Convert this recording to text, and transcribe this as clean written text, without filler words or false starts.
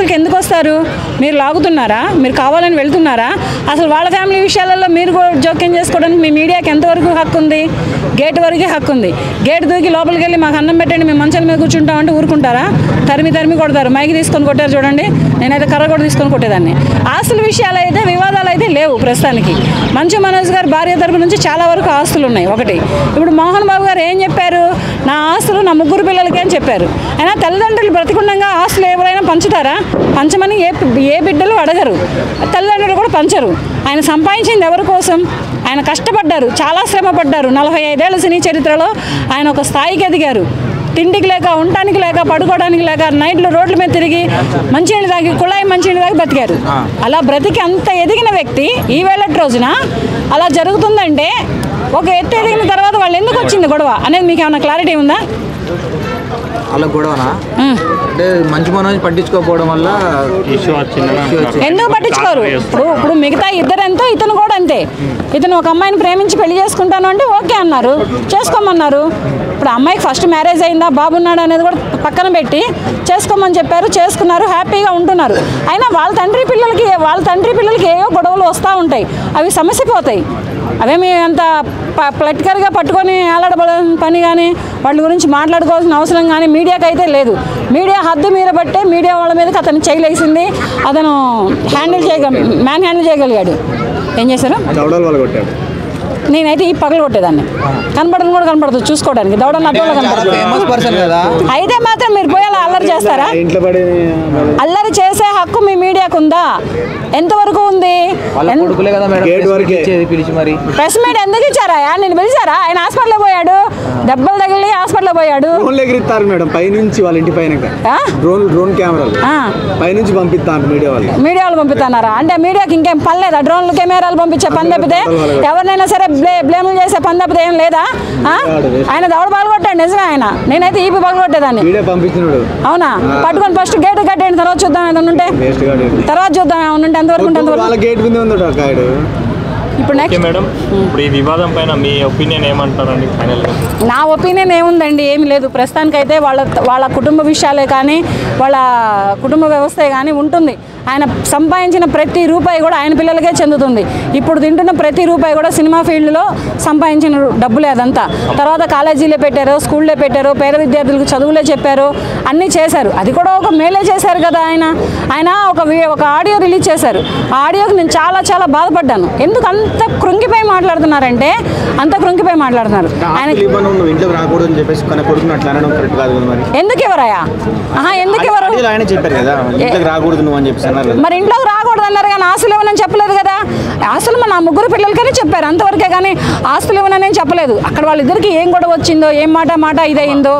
దగ్గరికి ఎందుకు వస్తారు? మీరు లాగుతున్నారా? మీరు కావాలని వెళ్తున్నారా? అసలు వాళ్ళ ఫ్యామిలీ విషయాలలో మీరు జోక్యం చేసుకోవడానికి మీ మీడియాకి ఎంతవరకు హక్కు ఉంది? గేట్ వరకే హక్కు ఉంది. గేట్ దూకి లోపలికి వెళ్ళి మాకు అన్నం పెట్టండి, మేము మంచాల మీద కూర్చుంటామంటే ఊరుకుంటారా? తరిమి కొడతారు. మైకి తీసుకొని కొట్టారు చూడండి, నేనైతే కర్ర కూడా తీసుకొని కొట్టేదాన్ని. ఆస్తుల విషయాలు అయితే వివాదాలు అయితే లేవు ప్రస్తుతానికి. మంచు మనోజ్ గారు భార్య తరపు నుంచి చాలా వరకు ఆస్తులు ఉన్నాయి. ఒకటి ఇప్పుడు మోహన్ బాబు గారు ఏం చెప్పారు? నా ఆస్తులు నా 3 పిల్లలకే అని చెప్పారు. అయినా తల్లిదండ్రులు బ్రతికుండగా ఆస్తులు ఎవరైనా పంచుతారా? పంచమని ఏ బిడ్డలు అడగరు, తల్లిదండ్రులు కూడా పంచరు. ఆయన సంపాదించింది ఎవరి కోసం? ఆయన కష్టపడ్డారు, చాలా శ్రమ పడ్డారు. 45 ఏళ్ల సినీ చరిత్రలో ఆయన ఒక స్థాయికి ఎదిగారు. తిండికి లేక, ఉండటానికి లేక, పడుకోవడానికి లేక, నైట్లు రోడ్ల మీద తిరిగి మంచినీళ్ళు తాగి, కుళాయి మంచినీళ్ళు తాగి బతికారు. అలా బ్రతికి అంత ఎదిగిన వ్యక్తి ఈవేళ రోజున అలా జరుగుతుందంటే ఒక ఎత్తు ఎదిగిన తర్వాత వాళ్ళు ఎందుకు వచ్చింది గొడవ అనేది మీకు ఏమైనా క్లారిటీ ఉందా? అలా గొడవనా అంటే మంచి మనోజ్ పట్టించుకోకపోవడం వల్ల ఎందుకు పట్టించుకోరు? ఇప్పుడు మిగతా ఇద్దరెంతో ఇతను కూడా అంతే. ఇతను ఒక అమ్మాయిని ప్రేమించి పెళ్లి చేసుకుంటాను అంటే ఓకే అన్నారు, చేసుకోమన్నారు. ఇప్పుడు అమ్మాయికి ఫస్ట్ మ్యారేజ్ అయిందా, బాబున్నాడు అనేది కూడా పక్కన పెట్టి చేసుకోమని చెప్పారు, చేసుకున్నారు, హ్యాపీగా ఉంటున్నారు. అయినా వాళ్ళ తండ్రి పిల్లలకి ఏవో గొడవలు వస్తూ ఉంటాయి, అవి సమస్యపోతాయి. అవేమి అంత పొలిటికల్గా పట్టుకొని ఏలాడబడిన పని కానీ వాళ్ళ గురించి మాట్లాడుకోవాల్సిన అవసరం కానీ మీడియాకి అయితే లేదు. మీడియా హద్దు మీద బట్టే మీడియా వాళ్ళ మీదకి అతను చేయలేసింది. అతను మ్యాన్ హ్యాండిల్ చేయగలిగాడు. ఏం చేశారు? నేనైతే ఈ పగలు కొట్టేదాన్ని. కనపడదు కూడా కనపడదు చూసుకోవడానికి. దౌడలు అడ్డోళ్ళు కనపడదు. అయితే మాత్రం మీరు పోయి అలా అల్లరి చేస్తారా? అల్లరి చేసే హక్కు మీ మీడియాకు ఉందా? ఎంతవరకు ఉంది? ప్రెస్ మీట్ ఎందుకు ఇచ్చారా? నేను పిలిచారా? ఆయన హాస్పిటల్లో పోయాడు, దెబ్బలు తగిలి హాస్పిటల్లో పోయాడు. మీడియా వాళ్ళు పంపిస్తున్నారా? అంటే మీడియాకి ఇంకేం పని లేదా? డ్రోన్లు కెమెరాలు పంపించే పని తప్పితే, ఎవరినైనా సరే బ్లేములు చేసే పని తప్పితే ఏం లేదా? ఆయన దౌడ పగలు కొట్టాడు నిజమే. ఆయన నేనైతే ఈపీ పగలు కొట్టేదాన్ని. అవునా? పట్టుకొని ఫస్ట్ గేట్ కట్టేయండి, తర్వాత చూద్దాం. ఏదైనా ఉంటే తర్వాత చూద్దాం. ఏమన్నా ఉంటే ఎంతవరకు ఉంటే ఇప్పుడు నెక్స్ట్ మేడం, ఇప్పుడు ఈ వివాదం పైన మీ ఒపీనియన్ ఏమంటారండి ఫైనల్గా? నా ఒపీనియన్ ఏముందండి, ఏమి లేదు. ప్రస్తుతానికైతే వాళ్ళ కుటుంబ విషయాలే కానీ, వాళ్ళ కుటుంబ వ్యవస్థే కానీ ఉంటుంది. ఆయన సంపాదించిన ప్రతి రూపాయి కూడా ఆయన పిల్లలకే చెందుతుంది. ఇప్పుడు తింటున్న ప్రతి రూపాయి కూడా సినిమా ఫీల్డ్లో సంపాదించిన డబ్బులే అదంతా. తర్వాత కాలేజీలే పెట్టారు, స్కూళ్ళే పెట్టారు, పేద విద్యార్థులకు చదువులే చెప్పారు, అన్నీ చేశారు. అది కూడా ఒక మేలే చేశారు కదా. ఆయన ఒక ఆడియో రిలీజ్ చేశారు. ఆ ఆడియోకి నేను చాలా చాలా బాధపడ్డాను. ఎందుకు అంత కృంగిపోయి మాట్లాడుతున్నారంటే మాట్లాడుతున్నారు. ఆయన ఎందుకు ఎవరయ్యా? ఎందుకు ఎవరు? మరి ఇంట్లోకి రాకూడదు అన్నారు కానీ ఆస్తులు ఇవ్వనని చెప్పలేదు కదా. ఆస్తులు నా 3 పిల్లలకనే చెప్పారు అంతవరకే, కానీ ఆస్తులు ఇవ్వనని చెప్పలేదు. అక్కడ వాళ్ళిద్దరికి ఏం గొడవ వచ్చిందో, ఏం మాట ఇదయిందో